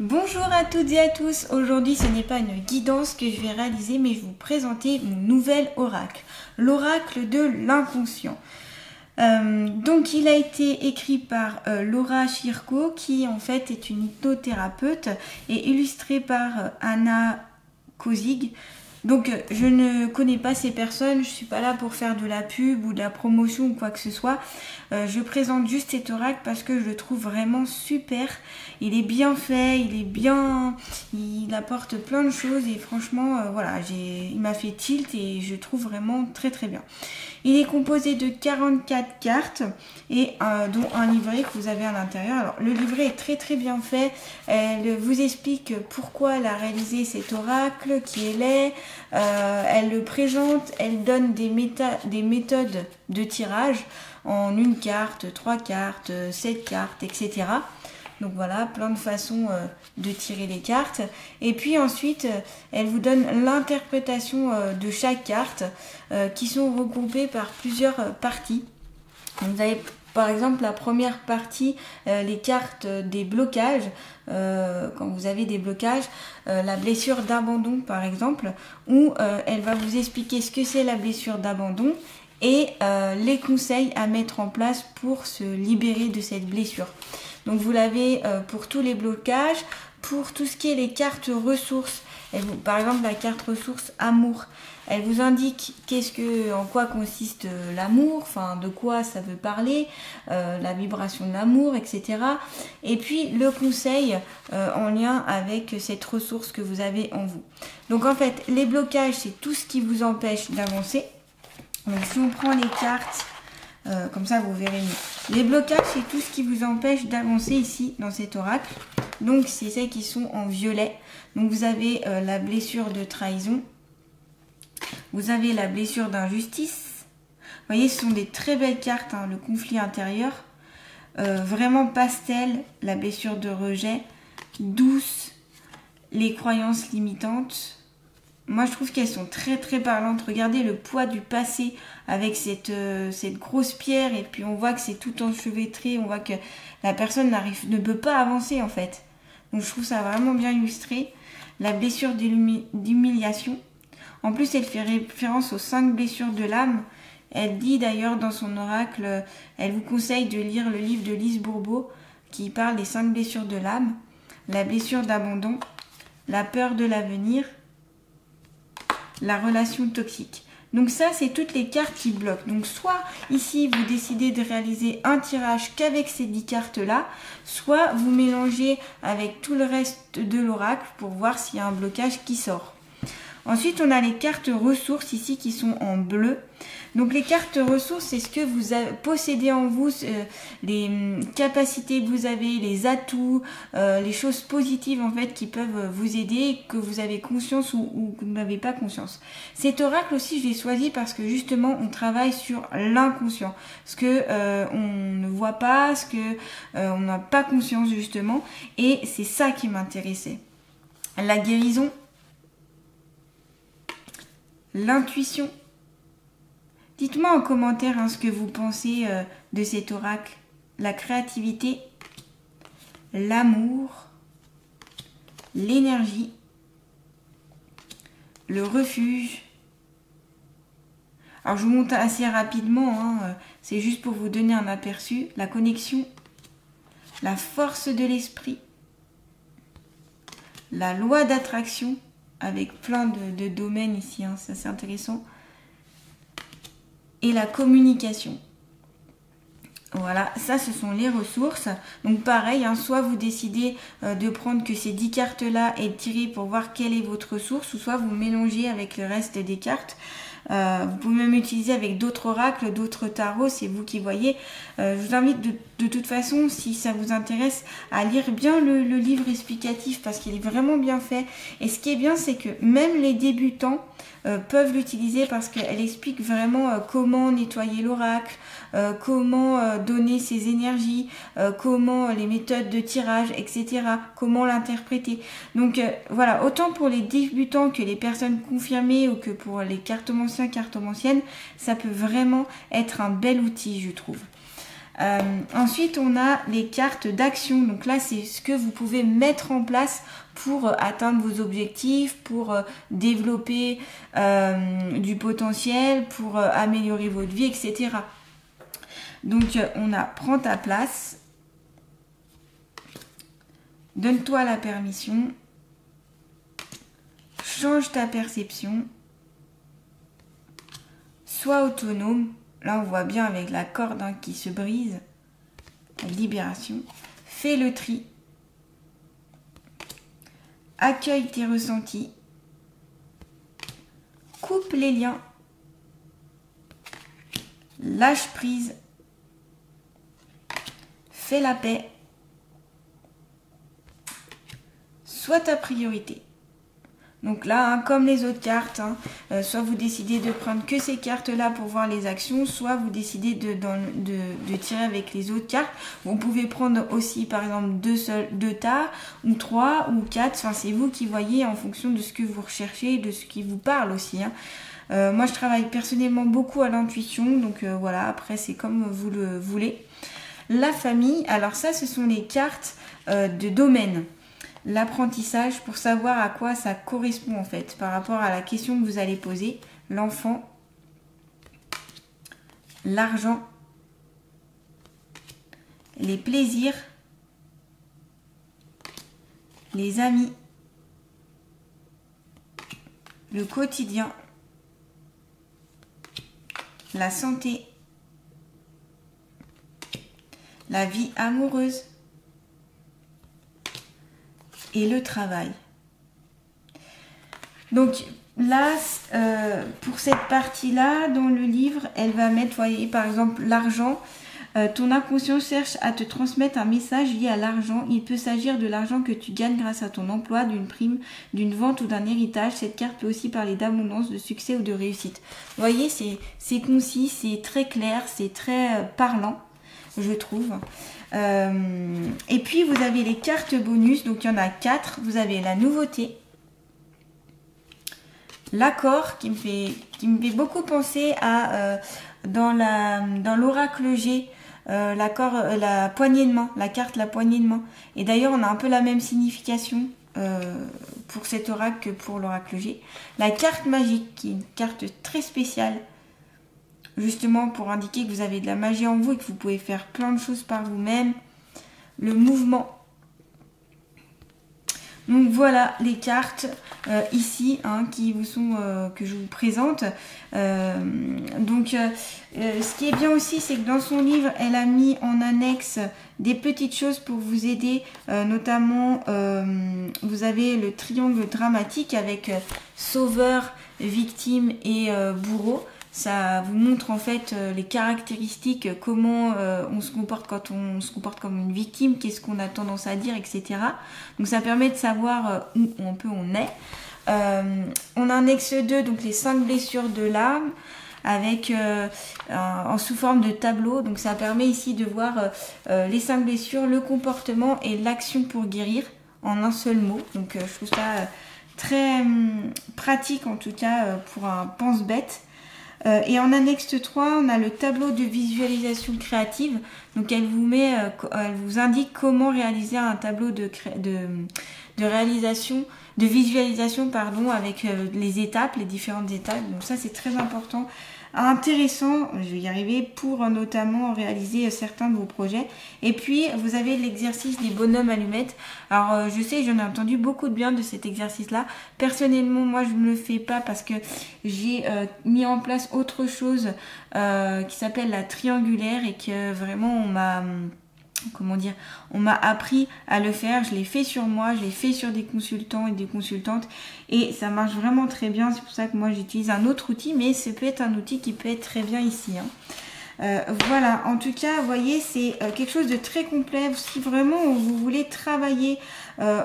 Bonjour à toutes et à tous, aujourd'hui ce n'est pas une guidance que je vais réaliser mais je vais vous présenter mon nouvel oracle, l'oracle de l'inconscient. Donc il a été écrit par Laura Schirko qui en fait est une hypnothérapeute et illustré par Anna Kozig. Donc je ne connais pas ces personnes, je suis pas là pour faire de la pub ou de la promotion ou quoi que ce soit. Je présente juste cet oracle parce que je le trouve vraiment super. Il est bien fait, il apporte plein de choses et franchement voilà, il m'a fait tilt et je trouve vraiment très très bien. Il est composé de 44 cartes et dont un livret que vous avez à l'intérieur. Alors le livret est très très bien fait. Elle vous explique pourquoi elle a réalisé cet oracle, qui elle est. Elle le présente, elle donne des méthodes de tirage en une carte, 3 cartes, 7 cartes, etc. Donc voilà, plein de façons de tirer les cartes. Et puis ensuite, elle vous donne l'interprétation de chaque carte qui sont regroupées par plusieurs parties. Vous avez par exemple la première partie, les cartes des blocages. Quand vous avez des blocages, la blessure d'abandon par exemple, où elle va vous expliquer ce que c'est la blessure d'abandon et les conseils à mettre en place pour se libérer de cette blessure. Donc vous l'avez pour tous les blocages, pour tout ce qui est les cartes ressources. Par exemple la carte ressources amour, elle vous indique en quoi consiste l'amour, enfin de quoi ça veut parler, la vibration de l'amour, etc. Et puis le conseil en lien avec cette ressource que vous avez en vous. Donc en fait les blocages c'est tout ce qui vous empêche d'avancer. Donc si on prend les cartes, comme ça vous verrez mieux. Les blocages c'est tout ce qui vous empêche d'avancer ici dans cet oracle. Donc c'est celles qui sont en violet. Donc vous avez la blessure de trahison. Vous avez la blessure d'injustice. Vous voyez, ce sont des très belles cartes, hein, le conflit intérieur. Vraiment pastel, la blessure de rejet. Douce, les croyances limitantes. Moi, je trouve qu'elles sont très très parlantes. Regardez le poids du passé avec cette grosse pierre. Et puis on voit que c'est tout enchevêtré. On voit que la personne ne peut pas avancer en fait. Donc je trouve ça vraiment bien illustré. La blessure d'humiliation. En plus, elle fait référence aux 5 blessures de l'âme. Elle dit d'ailleurs dans son oracle, elle vous conseille de lire le livre de Lise Bourbeau qui parle des 5 blessures de l'âme. La blessure d'abandon, la peur de l'avenir, la relation toxique. Donc ça, c'est toutes les cartes qui bloquent. Donc soit ici, vous décidez de réaliser un tirage qu'avec ces 10 cartes-là, soit vous mélangez avec tout le reste de l'oracle pour voir s'il y a un blocage qui sort. Ensuite, on a les cartes ressources ici qui sont en bleu. Donc les cartes ressources, c'est ce que vous possédez en vous, les capacités que vous avez, les atouts, les choses positives en fait qui peuvent vous aider, que vous avez conscience ou que vous n'avez pas conscience. Cet oracle aussi, je l'ai choisi parce que justement, on travaille sur l'inconscient, ce que on ne voit pas, ce que on n'a pas conscience justement, et c'est ça qui m'intéressait. La guérison. L'intuition. Dites-moi en commentaire ce que vous pensez de cet oracle. La créativité, l'amour, l'énergie, le refuge. Alors je vous montre assez rapidement, c'est juste pour vous donner un aperçu. La connexion, la force de l'esprit, la loi d'attraction, avec plein de domaines ici, c'est assez intéressant. Et la communication. Voilà, ça ce sont les ressources. Donc pareil, soit vous décidez de prendre que ces 10 cartes-là et de tirer pour voir quelle est votre ressource, ou soit vous mélangez avec le reste des cartes. Vous pouvez même utiliser avec d'autres oracles, d'autres tarots, c'est vous qui voyez. Je vous invite de toute façon, si ça vous intéresse, à lire bien le livre explicatif parce qu'il est vraiment bien fait. Et ce qui est bien, c'est que même les débutants peuvent l'utiliser parce qu'elle explique vraiment comment nettoyer l'oracle, comment donner ses énergies, comment les méthodes de tirage, etc. Comment l'interpréter. Donc voilà, autant pour les débutants que les personnes confirmées ou que pour les cartomanciens, cartomanciennes, ça peut vraiment être un bel outil, je trouve. Ensuite, on a les cartes d'action. Donc là, c'est ce que vous pouvez mettre en place pour atteindre vos objectifs, pour développer du potentiel, pour améliorer votre vie, etc. Donc, on a prends ta place, donne-toi la permission, change ta perception, sois autonome. Là, on voit bien avec la corde qui se brise, la libération. Fais le tri. Accueille tes ressentis. Coupe les liens. Lâche prise. Fais la paix. Sois ta priorité. Donc là, comme les autres cartes, soit vous décidez de prendre que ces cartes-là pour voir les actions, soit vous décidez de tirer avec les autres cartes. Vous pouvez prendre aussi, par exemple, deux tas, ou 3, ou 4. Enfin, c'est vous qui voyez en fonction de ce que vous recherchez, de ce qui vous parle aussi. Moi, je travaille personnellement beaucoup à l'intuition. Donc voilà, après, c'est comme vous le voulez. La famille, alors ça, ce sont les cartes de domaine. L'apprentissage pour savoir à quoi ça correspond en fait par rapport à la question que vous allez poser. L'enfant, l'argent, les plaisirs, les amis, le quotidien, la santé, la vie amoureuse et le travail. Donc là, pour cette partie-là, dans le livre, elle va mettre, voyez, par exemple, l'argent. Ton inconscient cherche à te transmettre un message lié à l'argent. Il peut s'agir de l'argent que tu gagnes grâce à ton emploi, d'une prime, d'une vente ou d'un héritage. Cette carte peut aussi parler d'abondance, de succès ou de réussite. Vous voyez, c'est concis, c'est très clair, c'est très parlant, je trouve. Et puis vous avez les cartes bonus, donc il y en a 4. Vous avez la nouveauté, l'accord qui me fait beaucoup penser à dans l'oracle G, l'accord, la poignée de main, la carte la poignée de main. Et d'ailleurs on a un peu la même signification pour cet oracle que pour l'oracle G. La carte magique qui est une carte très spéciale, justement pour indiquer que vous avez de la magie en vous et que vous pouvez faire plein de choses par vous-même. Le mouvement. Donc voilà les cartes ici qui vous sont que je vous présente. Ce qui est bien aussi, c'est que dans son livre, elle a mis en annexe des petites choses pour vous aider. Notamment, vous avez le triangle dramatique avec sauveur, victime et bourreau. Ça vous montre en fait les caractéristiques, comment on se comporte quand on se comporte comme une victime, qu'est-ce qu'on a tendance à dire, etc. Donc ça permet de savoir où on est. On annexe 2, donc les 5 blessures de l'âme, avec en sous forme de tableau. Donc ça permet ici de voir les 5 blessures, le comportement et l'action pour guérir en un seul mot. Donc je trouve ça très pratique en tout cas pour un pense-bête. Et en annexe 3, on a le tableau de visualisation créative. Donc elle vous indique comment réaliser un tableau de visualisation avec les étapes, les différentes étapes. Donc ça c'est très important, intéressant, je vais y arriver, pour notamment réaliser certains de vos projets. Et puis vous avez l'exercice des bonhommes allumettes. Alors je sais, j'en ai entendu beaucoup de bien de cet exercice là. Personnellement moi je ne le fais pas parce que j'ai mis en place autre chose qui s'appelle la triangulaire et que vraiment on m'a appris à le faire. Je l'ai fait sur moi, je l'ai fait sur des consultants et des consultantes et ça marche vraiment très bien. C'est pour ça que moi j'utilise un autre outil, mais ça peut être un outil qui peut être très bien ici. Voilà, en tout cas, vous voyez, c'est quelque chose de très complet. Si vraiment vous voulez travailler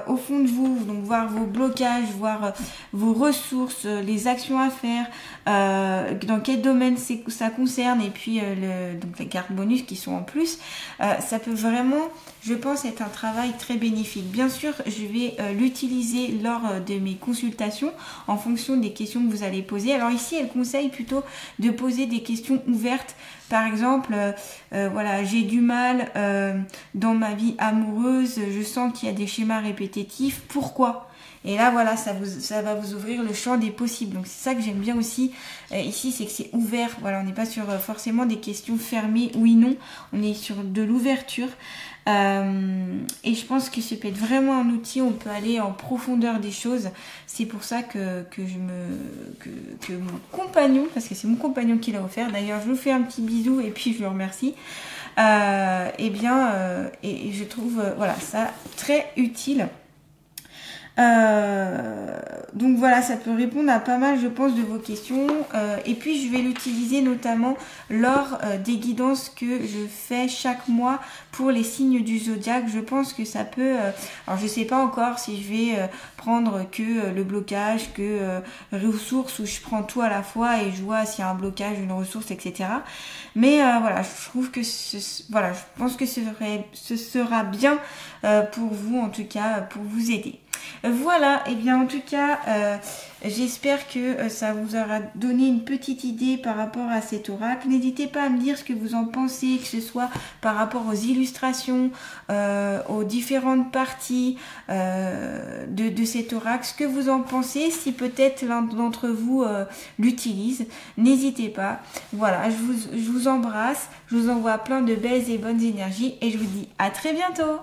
au fond de vous, donc voir vos blocages, voir vos ressources, les actions à faire, dans quel domaine ça concerne, et puis donc les cartes bonus qui sont en plus, ça peut vraiment, je pense, être un travail très bénéfique. Bien sûr, je vais l'utiliser lors de mes consultations en fonction des questions que vous allez poser. Alors ici, elle conseille plutôt de poser des questions ouvertes. Par exemple, voilà, j'ai du mal dans ma vie amoureuse, je sens qu'il y a des schémas répétitifs, pourquoi ? Et là, voilà, ça va vous ouvrir le champ des possibles. Donc, c'est ça que j'aime bien aussi ici, c'est que c'est ouvert. Voilà, on n'est pas sur forcément des questions fermées, oui, non. On est sur de l'ouverture. Et je pense que ça peut être vraiment un outil, on peut aller en profondeur des choses. C'est pour ça que mon compagnon, parce que c'est mon compagnon qui l'a offert, d'ailleurs je vous fais un petit bisou et puis je le remercie, et je trouve voilà, ça très utile. Donc voilà, ça peut répondre à pas mal, je pense, de vos questions. Et puis je vais l'utiliser notamment lors des guidances que je fais chaque mois pour les signes du zodiaque. Je pense que ça peut, alors je sais pas encore si je vais prendre que le blocage, que ressources, où je prends tout à la fois et je vois s'il y a un blocage, une ressource, etc. Mais voilà, je trouve que voilà, je pense que ce sera bien pour vous, en tout cas pour vous aider. Voilà, et bien en tout cas, j'espère que ça vous aura donné une petite idée par rapport à cet oracle. N'hésitez pas à me dire ce que vous en pensez, que ce soit par rapport aux illustrations, aux différentes parties de cet oracle, ce que vous en pensez, si peut-être l'un d'entre vous l'utilise. N'hésitez pas. Voilà, je vous embrasse, je vous envoie plein de belles et bonnes énergies et je vous dis à très bientôt.